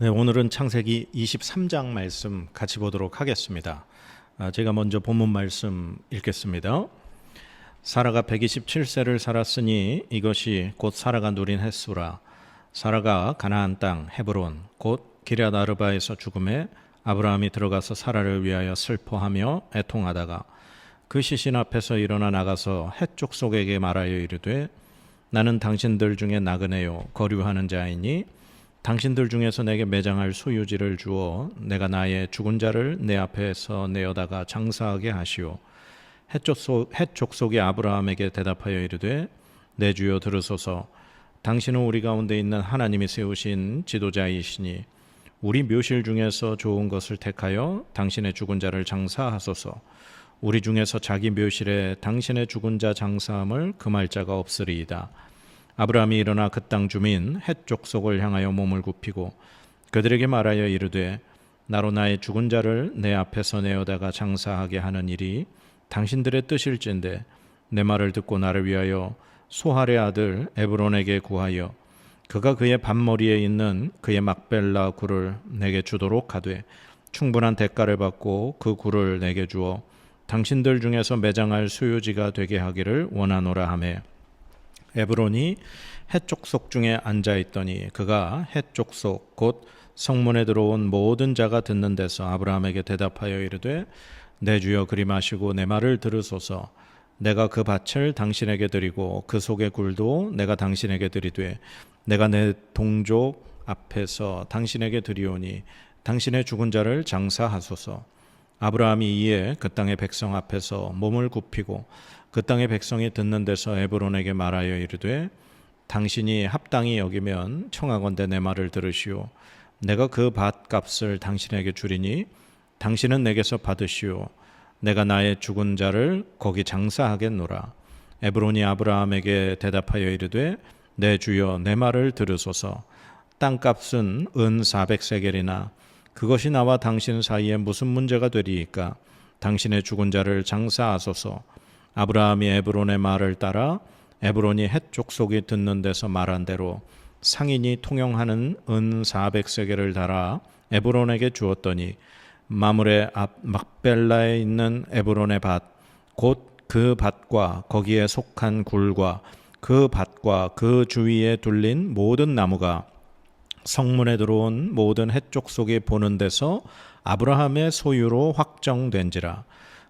네, 오늘은 창세기 23장 말씀 같이 보도록 하겠습니다. 제가 먼저 본문 말씀 읽겠습니다. 사라가 127세를 살았으니 이것이 곧 사라가 누린 햇수라. 사라가 가나안 땅 헤브론 곧 기럇 아르바에서 죽음에 아브라함이 들어가서 사라를 위하여 슬퍼하며 애통하다가 그 시신 앞에서 일어나 나가서 헷 족속에게 말하여 이르되 나는 당신들 중에 나그네요 거류하는 자이니 당신들 중에서 내게 매장할 소유지를 주어 내가 나의 죽은 자를 내 앞에서 내어다가 장사하게 하시오. 헷 족속이 아브라함에게 대답하여 이르되 내 주여 들으소서. 당신은 우리 가운데 있는 하나님이 세우신 지도자이시니 우리 묘실 중에서 좋은 것을 택하여 당신의 죽은 자를 장사하소서. 우리 중에서 자기 묘실에 당신의 죽은 자 장사함을 금할 자가 없으리이다. 아브라함이 일어나 그 땅 주민 헷 족속을 향하여 몸을 굽히고 그들에게 말하여 이르되 나로 나의 죽은 자를 내 앞에서 내어다가 장사하게 하는 일이 당신들의 뜻일진데 내 말을 듣고 나를 위하여 소할의 아들 에브론에게 구하여 그가 그의 밭머리에 있는 그의 막벨라 굴을 내게 주도록 하되 충분한 대가를 받고 그 굴을 내게 주어 당신들 중에서 매장할 소유지가 되게 하기를 원하노라 하매 에브론이 헷 족속 중에 앉아 있더니 그가 헷 족속 곧 성문에 들어온 모든 자가 듣는 데서 아브라함에게 대답하여 이르되 내 주여 그리마시고 내 말을 들으소서. 내가 그 밭을 당신에게 드리고 그 속의 굴도 내가 당신에게 드리되 내가 내 동족 앞에서 당신에게 드리오니 당신의 죽은 자를 장사하소서. 아브라함이 이에 그 땅의 백성 앞에서 몸을 굽히고 그 땅의 백성이 듣는 데서 에브론에게 말하여 이르되 당신이 합당히 여기면 청하건대 내 말을 들으시오. 내가 그 밭값을 당신에게 주리니 당신은 내게서 받으시오. 내가 나의 죽은 자를 거기 장사하겠노라. 에브론이 아브라함에게 대답하여 이르되 내 주여 내 말을 들으소서. 땅값은 은 400세겔이나 그것이 나와 당신 사이에 무슨 문제가 되리이까. 당신의 죽은 자를 장사하소서. 아브라함이 에브론의 말을 따라 에브론이 헷 족속이 듣는 데서 말한 대로 상인이 통용하는 은 400세겔을 달아 에브론에게 주었더니 마므레 앞 막벨라에 있는 에브론의 밭 곧 그 밭과 거기에 속한 굴과 그 밭과 그 주위에 둘린 모든 나무가 성문에 들어온 모든 헷 족속이 보는 데서 아브라함의 소유로 확정된지라.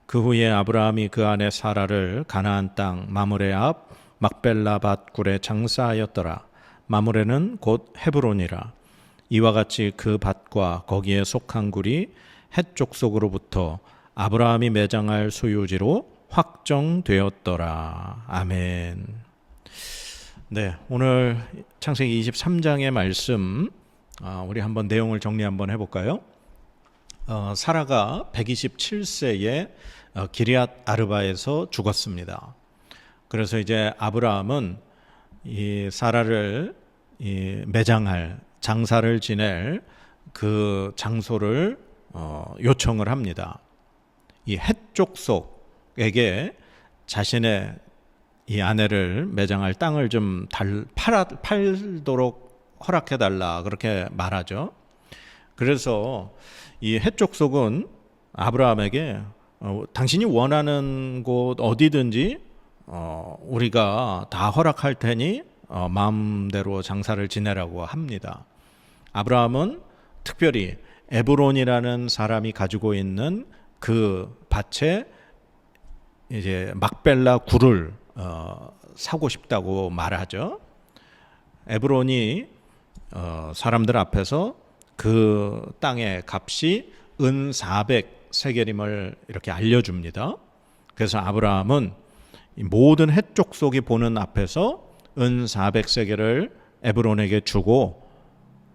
그 후에 아브라함이 그 아내 사라를 가나안 땅 마므레 앞 막벨라 밭 굴에 장사하였더라. 마므레는 곧 헤브론이라. 이와 같이 그 밭과 거기에 속한 굴이 헷 족속으로부터 아브라함이 매장할 소유지로 확정되었더라. 아멘. 네, 오늘 창세기 23장의 말씀 우리 한번 내용을 정리 한번 해볼까요? 사라가 127세에 기럇 아르바에서 죽었습니다. 그래서 이제 아브라함은 이 사라를 매장할 장사를 지낼 그 장소를 요청을 합니다. 이 헷 족속에게 자신의 이 아내를 매장할 땅을 좀 팔도록 허락해달라 그렇게 말하죠. 그래서 이 헷 족속은 아브라함에게 당신이 원하는 곳 어디든지 우리가 다 허락할 테니 마음대로 장사를 지내라고 합니다. 아브라함은 특별히 에브론이라는 사람이 가지고 있는 그 밭에 이제 막벨라 굴을 사고 싶다고 말하죠. 에브론이 사람들 앞에서 그 땅의 값이 은 400세겔임을 이렇게 알려줍니다. 그래서 아브라함은 모든 헷 족속이 보는 앞에서 은 400세겔을 에브론에게 주고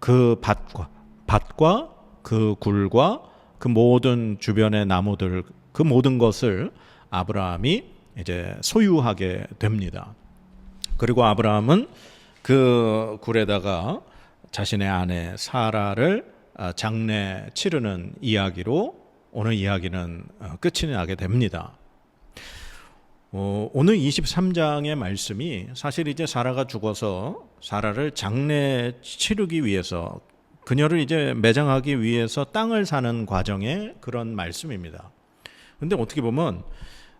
그 밭과 그 굴과 그 모든 주변의 나무들 그 모든 것을 아브라함이 이제 소유하게 됩니다. 그리고 아브라함은 그 굴에다가 자신의 아내 사라를 장례 치르는 이야기로 오늘 이야기는 끝이 나게 됩니다. 오늘 23장의 말씀이 사실 이제 사라가 죽어서 사라를 장례 치르기 위해서 그녀를 이제 매장하기 위해서 땅을 사는 과정의 그런 말씀입니다. 근데 어떻게 보면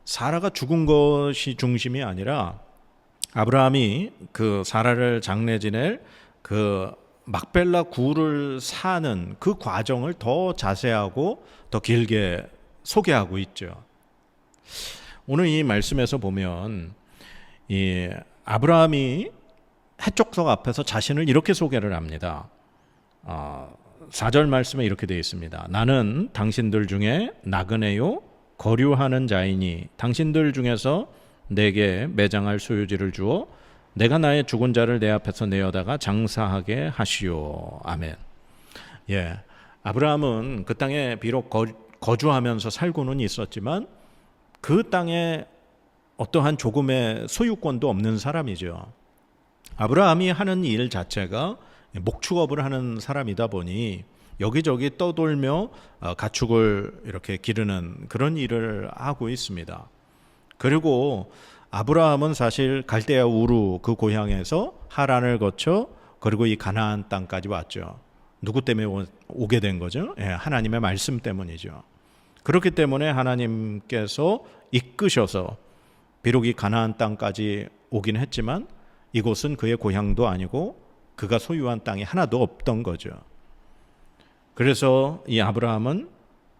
사라가 죽은 것이 중심이 아니라 아브라함이 그 사라를 장래 지낼 그 막벨라 굴을 사는 그 과정을 더 자세하고 더 길게 소개하고 있죠. 오늘 이 말씀에서 보면 이 아브라함이 해족속 앞에서 자신을 이렇게 소개를 합니다. 4절 말씀에 이렇게 되어 있습니다. 나는 당신들 중에 나그네요 거류하는 자이니 당신들 중에서 내게 매장할 소유지를 주어 내가 나의 죽은 자를 내 앞에서 내어다가 장사하게 하시오. 아멘. 예, 아브라함은 그 땅에 비록 거주하면서 살고는 있었지만 그 땅에 어떠한 조금의 소유권도 없는 사람이죠. 아브라함이 하는 일 자체가 목축업을 하는 사람이다 보니 여기저기 떠돌며 가축을 이렇게 기르는 그런 일을 하고 있습니다. 그리고 아브라함은 사실 갈대아 우루 그 고향에서 하란을 거쳐 그리고 이 가나안 땅까지 왔죠. 누구 때문에 오게 된 거죠? 예, 하나님의 말씀 때문이죠. 그렇기 때문에 하나님께서 이끄셔서 비록 이 가나안 땅까지 오긴 했지만 이곳은 그의 고향도 아니고 그가 소유한 땅이 하나도 없던 거죠. 그래서 이 아브라함은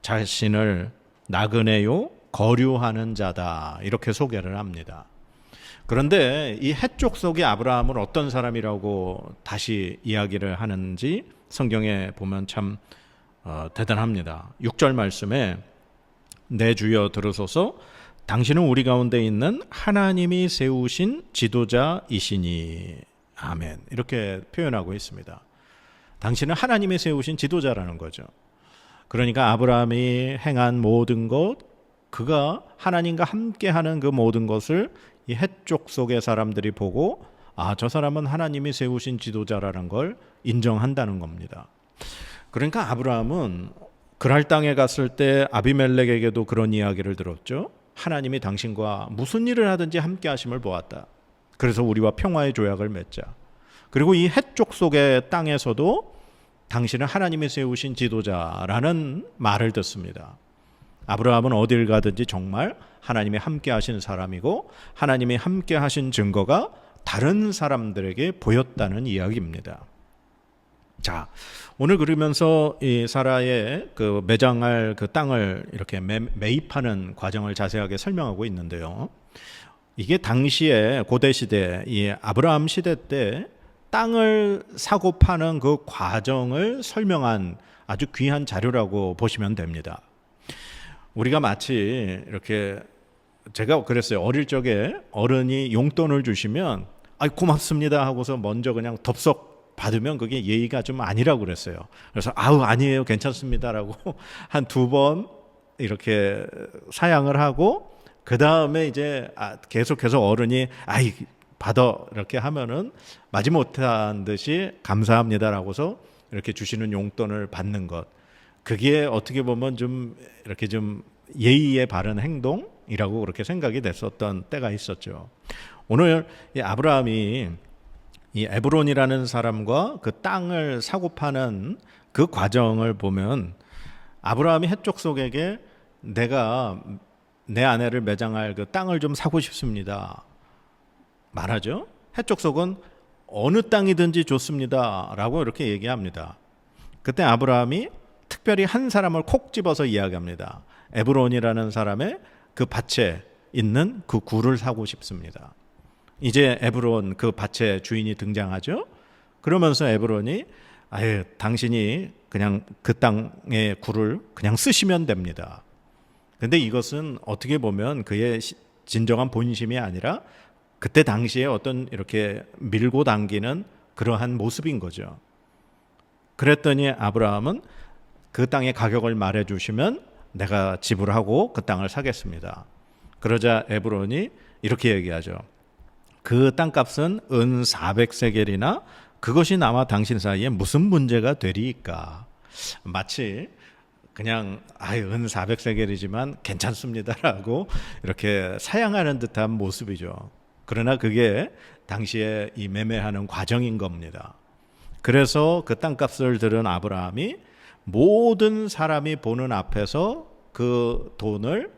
자신을 나그네요 거류하는 자다 이렇게 소개를 합니다. 그런데 이 해족 속의 아브라함은 어떤 사람이라고 다시 이야기를 하는지 성경에 보면 참 대단합니다. 6절 말씀에 내 주여 들으소서 당신은 우리 가운데 있는 하나님이 세우신 지도자이시니 아멘 이렇게 표현하고 있습니다. 당신은 하나님이 세우신 지도자라는 거죠. 그러니까 아브라함이 행한 모든 것 그가 하나님과 함께하는 그 모든 것을 이 해족 속의 사람들이 보고 저 사람은 하나님이 세우신 지도자라는 걸 인정한다는 겁니다. 그러니까 아브라함은 그랄 땅에 갔을 때 아비멜렉에게도 그런 이야기를 들었죠. 하나님이 당신과 무슨 일을 하든지 함께 하심을 보았다. 그래서 우리와 평화의 조약을 맺자. 그리고 이 해족 속의 땅에서도 당신은 하나님이 세우신 지도자라는 말을 듣습니다. 아브라함은 어딜 가든지 정말 하나님이 함께 하신 사람이고 하나님이 함께 하신 증거가 다른 사람들에게 보였다는 이야기입니다. 자, 오늘 그러면서 이 사라의 그 매장할 그 땅을 이렇게 매입하는 과정을 자세하게 설명하고 있는데요. 이게 당시에 고대 시대 이 아브라함 시대 때 땅을 사고 파는 그 과정을 설명한 아주 귀한 자료라고 보시면 됩니다. 우리가 마치 이렇게 제가 그랬어요. 어릴 적에 어른이 용돈을 주시면 고맙습니다 하고서 먼저 그냥 덥석 받으면 그게 예의가 좀 아니라고 그랬어요. 그래서 아니에요 괜찮습니다라고 한 2번 이렇게 사양을 하고 그 다음에 이제 계속해서 어른이 받아 이렇게 하면은 마지못한 듯이 감사합니다라고서 이렇게 주시는 용돈을 받는 것. 그게 어떻게 보면 좀 이렇게 좀 예의에 바른 행동이라고 그렇게 생각이 됐었던 때가 있었죠. 오늘 이 아브라함이 이 에브론이라는 사람과 그 땅을 사고 파는 그 과정을 보면 아브라함이 해족 속에게 내가 내 아내를 매장할 그 땅을 좀 사고 싶습니다. 말하죠. 해족 속은 어느 땅이든지 좋습니다. 라고 이렇게 얘기합니다. 그때 아브라함이 특별히 한 사람을 콕 집어서 이야기합니다. 에브론이라는 사람의 그 밭에 있는 그 굴을 사고 싶습니다. 이제 에브론 그 밭의 주인이 등장하죠. 그러면서 에브론이 당신이 그냥 그 땅의 굴을 그냥 쓰시면 됩니다. 근데 이것은 어떻게 보면 그의 진정한 본심이 아니라 그때 당시에 어떤 이렇게 밀고 당기는 그러한 모습인 거죠. 그랬더니 아브라함은 그 땅의 가격을 말해주시면 내가 지불하고 그 땅을 사겠습니다. 그러자 에브론이 이렇게 얘기하죠. 그 땅값은 은 400세겔이나 그것이 나와 당신 사이에 무슨 문제가 되리까. 마치 그냥 은 400세겔이지만 괜찮습니다라고 이렇게 사양하는 듯한 모습이죠. 그러나 그게 당시에 이 매매하는 과정인 겁니다. 그래서 그 땅값을 들은 아브라함이 모든 사람이 보는 앞에서 그 돈을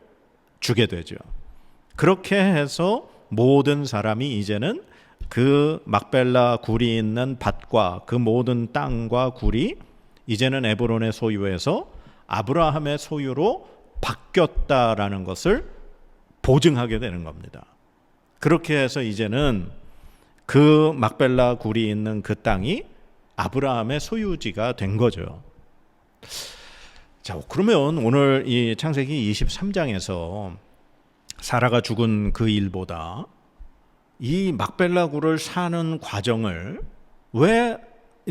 주게 되죠. 그렇게 해서 모든 사람이 이제는 그 막벨라 굴이 있는 밭과 그 모든 땅과 굴이 이제는 에브론의 소유에서 아브라함의 소유로 바뀌었다라는 것을 보증하게 되는 겁니다. 그렇게 해서 이제는 그 막벨라 굴이 있는 그 땅이 아브라함의 소유지가 된 거죠. 자, 그러면 오늘 이 창세기 23장에서 사라가 죽은 그 일보다 이 막벨라 굴을 사는 과정을 왜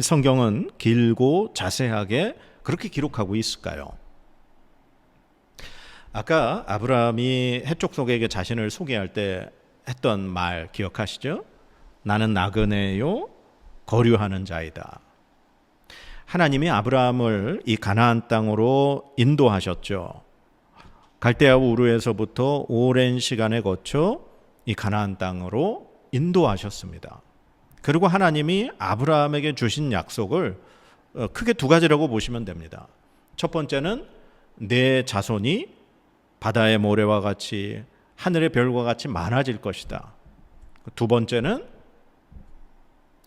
성경은 길고 자세하게 그렇게 기록하고 있을까요? 아까 아브라함이 해족속에게 자신을 소개할 때 했던 말 기억하시죠? 나는 나그네요 거류하는 자이다. 하나님이 아브라함을 이 가나안 땅으로 인도하셨죠. 갈대아 우르에서부터 오랜 시간에 거쳐 이 가나안 땅으로 인도하셨습니다. 그리고 하나님이 아브라함에게 주신 약속을 크게 두 가지라고 보시면 됩니다. 첫 번째는 내 자손이 바다의 모래와 같이 하늘의 별과 같이 많아질 것이다. 두 번째는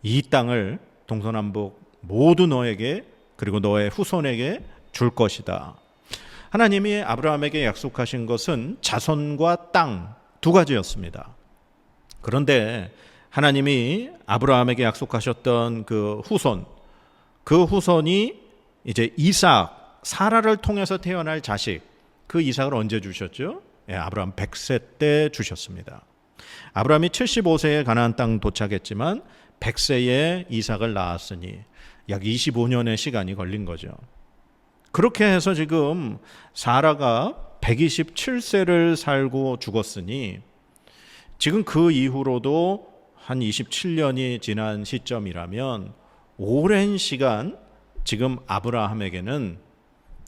이 땅을 동서남북 모두 너에게 그리고 너의 후손에게 줄 것이다. 하나님이 아브라함에게 약속하신 것은 자손과 땅 두 가지였습니다. 그런데 하나님이 아브라함에게 약속하셨던 그 후손이 이제 이삭, 사라를 통해서 태어날 자식, 그 이삭을 언제 주셨죠? 아브라함 100세 때 주셨습니다. 아브라함이 75세에 가나안 땅 도착했지만 100세에 이삭을 낳았으니 약 25년의 시간이 걸린 거죠. 그렇게 해서 지금 사라가 127세를 살고 죽었으니 지금 그 이후로도 한 27년이 지난 시점이라면 오랜 시간 지금 아브라함에게는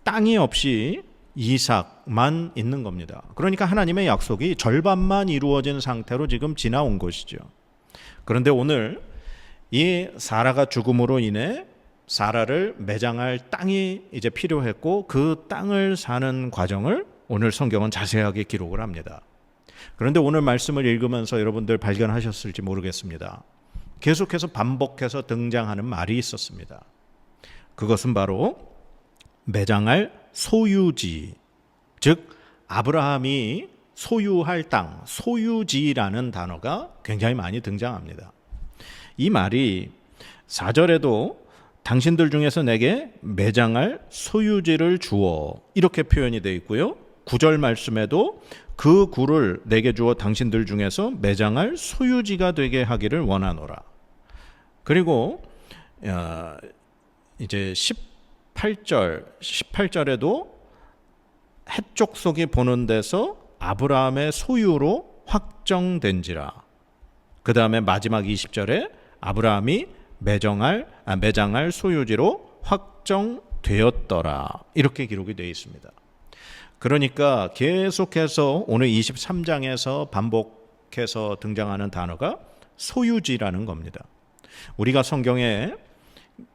땅이 없이 이삭만 있는 겁니다. 그러니까 하나님의 약속이 절반만 이루어진 상태로 지금 지나온 것이죠. 그런데 오늘 이 사라가 죽음으로 인해 사라를 매장할 땅이 이제 필요했고 그 땅을 사는 과정을 오늘 성경은 자세하게 기록을 합니다. 그런데 오늘 말씀을 읽으면서 여러분들 발견하셨을지 모르겠습니다. 계속해서 반복해서 등장하는 말이 있었습니다. 그것은 바로 매장할 소유지, 즉 아브라함이 소유할 땅, 소유지라는 단어가 굉장히 많이 등장합니다. 이 말이 4절에도 당신들 중에서 내게 매장할 소유지를 주어 이렇게 표현이 되어 있고요. 9절 말씀에도 그 굴을 내게 주어 당신들 중에서 매장할 소유지가 되게 하기를 원하노라. 그리고 이제 18절에도 해쪽 속이 보는 데서 아브라함의 소유로 확정된지라. 그 다음에 마지막 20절에 아브라함이 매장할 소유지로 확정되었더라. 이렇게 기록이 되어 있습니다. 그러니까 계속해서 오늘 23장에서 반복해서 등장하는 단어가 소유지라는 겁니다. 우리가 성경에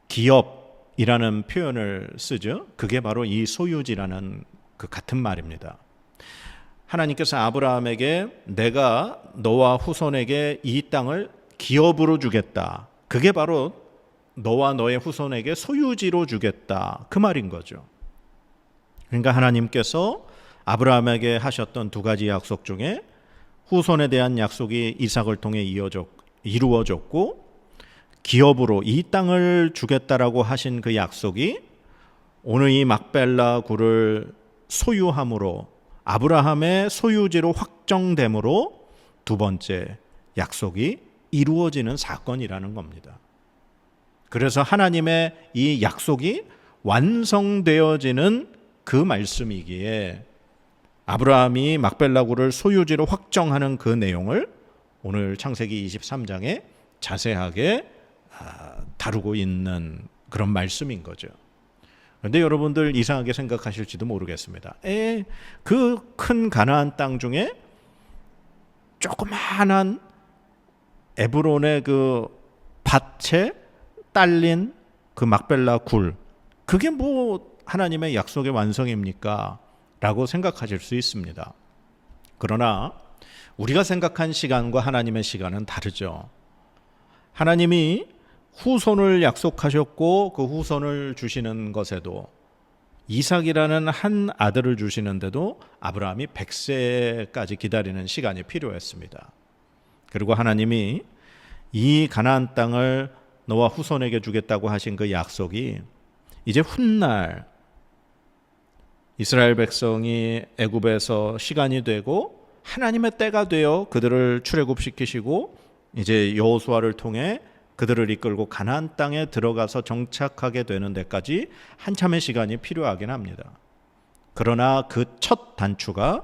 기업이라는 표현을 쓰죠. 그게 바로 이 소유지라는 그 같은 말입니다. 하나님께서 아브라함에게 내가 너와 후손에게 이 땅을 기업으로 주겠다. 그게 바로 너와 너의 후손에게 소유지로 주겠다. 그 말인 거죠. 그러니까 하나님께서 아브라함에게 하셨던 두 가지 약속 중에 후손에 대한 약속이 이삭을 통해 이루어졌고 기업으로 이 땅을 주겠다라고 하신 그 약속이 오늘 이 막벨라 굴을 소유함으로 아브라함의 소유지로 확정됨으로 두 번째 약속이 이루어지는 사건이라는 겁니다. 그래서 하나님의 이 약속이 완성되어지는 그 말씀이기에 아브라함이 막벨라 굴을 소유지로 확정하는 그 내용을 오늘 창세기 23장에 자세하게 다루고 있는 그런 말씀인 거죠. 그런데 여러분들 이상하게 생각하실지도 모르겠습니다. 그 큰 가나안 땅 중에 조그마한 에브론의 그 밭에 딸린 그 막벨라 굴, 그게 뭐 하나님의 약속의 완성입니까? 라고 생각하실 수 있습니다. 그러나 우리가 생각한 시간과 하나님의 시간은 다르죠. 하나님이 후손을 약속하셨고 그 후손을 주시는 것에도 이삭이라는 한 아들을 주시는데도 아브라함이 100세까지 기다리는 시간이 필요했습니다. 그리고 하나님이 이 가나안 땅을 너와 후손에게 주겠다고 하신 그 약속이 이제 훗날 이스라엘 백성이 애굽에서 시간이 되고 하나님의 때가 되어 그들을 출애굽시키시고 이제 여호수아를 통해 그들을 이끌고 가나안 땅에 들어가서 정착하게 되는 데까지 한참의 시간이 필요하긴 합니다. 그러나 그 첫 단추가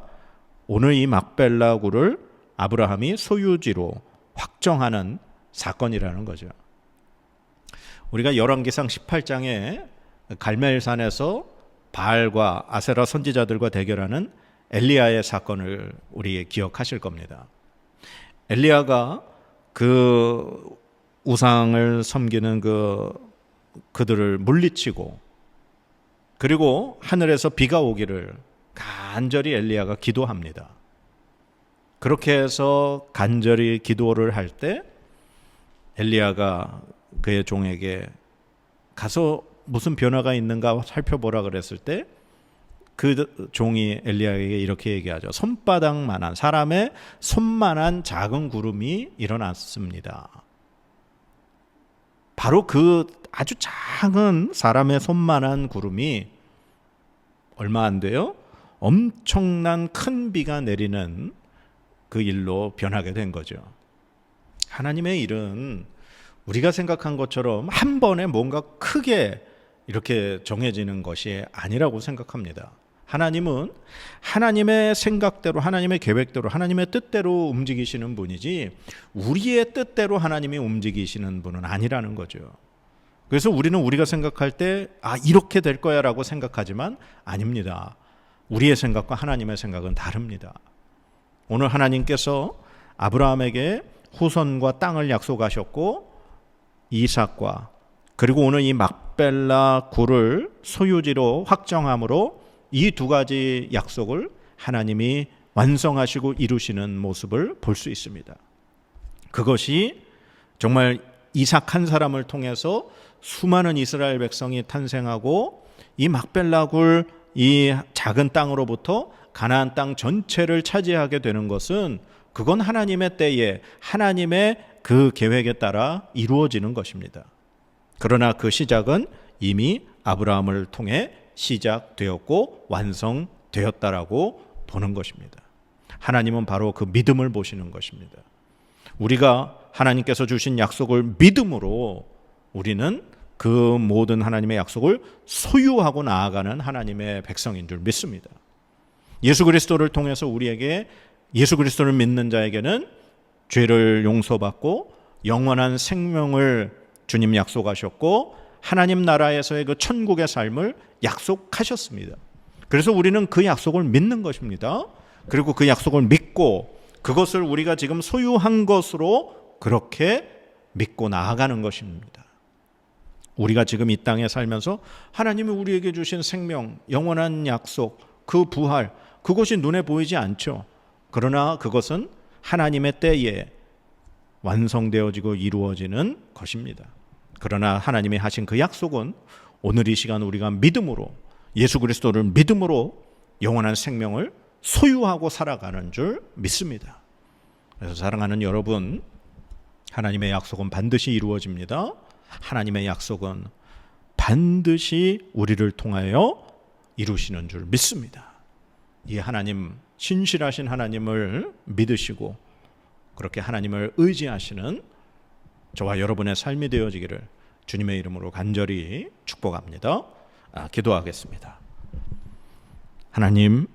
오늘 이 막벨라 굴을 아브라함이 소유지로 확정하는 사건이라는 거죠. 우리가 열왕기상 18장에 갈멜산에서 바알과 아세라 선지자들과 대결하는 엘리야의 사건을 우리 기억하실 겁니다. 엘리야가 그 우상을 섬기는 그들을 물리치고 그리고 하늘에서 비가 오기를 간절히 엘리야가 기도합니다. 그렇게 해서 간절히 기도를 할 때 엘리야가 그의 종에게 가서 무슨 변화가 있는가 살펴보라 그랬을 때 그 종이 엘리야에게 이렇게 얘기하죠. 손바닥만한, 사람의 손만한 작은 구름이 일어났습니다. 바로 그 아주 작은 사람의 손만한 구름이 얼마 안 돼요? 엄청난 큰 비가 내리는 그 일로 변하게 된 거죠. 하나님의 일은 우리가 생각한 것처럼 한 번에 뭔가 크게 이렇게 정해지는 것이 아니라고 생각합니다. 하나님은 하나님의 생각대로, 하나님의 계획대로, 하나님의 뜻대로 움직이시는 분이지 우리의 뜻대로 하나님이 움직이시는 분은 아니라는 거죠. 그래서 우리는 우리가 생각할 때 이렇게 될 거야 라고 생각하지만 아닙니다. 우리의 생각과 하나님의 생각은 다릅니다. 오늘 하나님께서 아브라함에게 후손과 땅을 약속하셨고 이삭과 그리고 오늘 이 막벨라 굴을 소유지로 확정함으로 이 두 가지 약속을 하나님이 완성하시고 이루시는 모습을 볼 수 있습니다. 그것이 정말 이삭 한 사람을 통해서 수많은 이스라엘 백성이 탄생하고 이 막벨라 굴 이 작은 땅으로부터 가나안 땅 전체를 차지하게 되는 것은 그건 하나님의 때에 하나님의 그 계획에 따라 이루어지는 것입니다. 그러나 그 시작은 이미 아브라함을 통해 시작되었고 완성되었다라고 보는 것입니다. 하나님은 바로 그 믿음을 보시는 것입니다. 우리가 하나님께서 주신 약속을 믿음으로 우리는 그 모든 하나님의 약속을 소유하고 나아가는 하나님의 백성인 줄 믿습니다. 예수 그리스도를 통해서 우리에게 예수 그리스도를 믿는 자에게는 죄를 용서받고 영원한 생명을 주님 약속하셨고 하나님 나라에서의 그 천국의 삶을 약속하셨습니다. 그래서 우리는 그 약속을 믿는 것입니다. 그리고 그 약속을 믿고 그것을 우리가 지금 소유한 것으로 그렇게 믿고 나아가는 것입니다. 우리가 지금 이 땅에 살면서 하나님이 우리에게 주신 생명, 영원한 약속, 그 부활, 그것이 눈에 보이지 않죠. 그러나 그것은 하나님의 때에 완성되어지고 이루어지는 것입니다. 그러나 하나님이 하신 그 약속은 오늘 이 시간 우리가 믿음으로 예수 그리스도를 믿음으로 영원한 생명을 소유하고 살아가는 줄 믿습니다. 그래서 사랑하는 여러분, 하나님의 약속은 반드시 이루어집니다. 하나님의 약속은 반드시 우리를 통하여 이루시는 줄 믿습니다. 이 하나님, 신실하신 하나님을 믿으시고 그렇게 하나님을 의지하시는 저와 여러분의 삶이 되어지기를 주님의 이름으로 간절히 축복합니다. 기도하겠습니다. 하나님,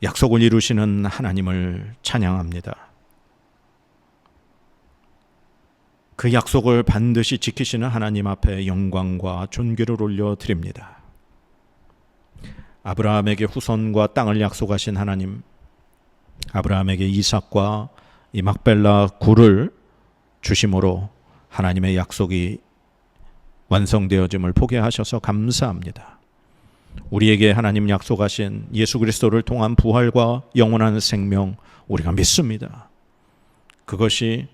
약속을 이루시는 하나님을 찬양합니다. 그 약속을 반드시 지키시는 하나님 앞에 영광과 존귀를 올려드립니다. 아브라함에게 후손과 땅을 약속하신 하나님, 아브라함에게 이삭과 이 막벨라 굴을 주심으로 하나님의 약속이 완성되어짐을 보게 하셔서 감사합니다. 우리에게 하나님 약속하신 예수 그리스도를 통한 부활과 영원한 생명 우리가 믿습니다. 그것이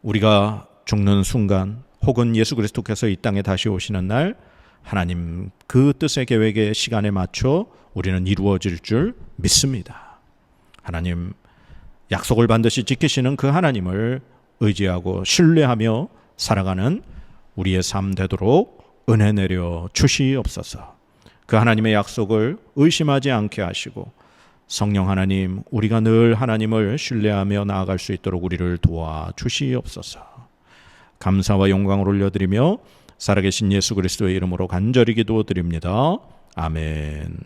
우리가 죽는 순간 혹은 예수 그리스도께서 이 땅에 다시 오시는 날 하나님 그 뜻의 계획의 시간에 맞춰 우리는 이루어질 줄 믿습니다. 하나님 약속을 반드시 지키시는 그 하나님을 의지하고 신뢰하며 살아가는 우리의 삶 되도록 은혜 내려 주시옵소서. 그 하나님의 약속을 의심하지 않게 하시고 성령 하나님, 우리가 늘 하나님을 신뢰하며 나아갈 수 있도록 우리를 도와주시옵소서. 감사와 영광을 올려드리며 살아계신 예수 그리스도의 이름으로 간절히 기도드립니다. 아멘.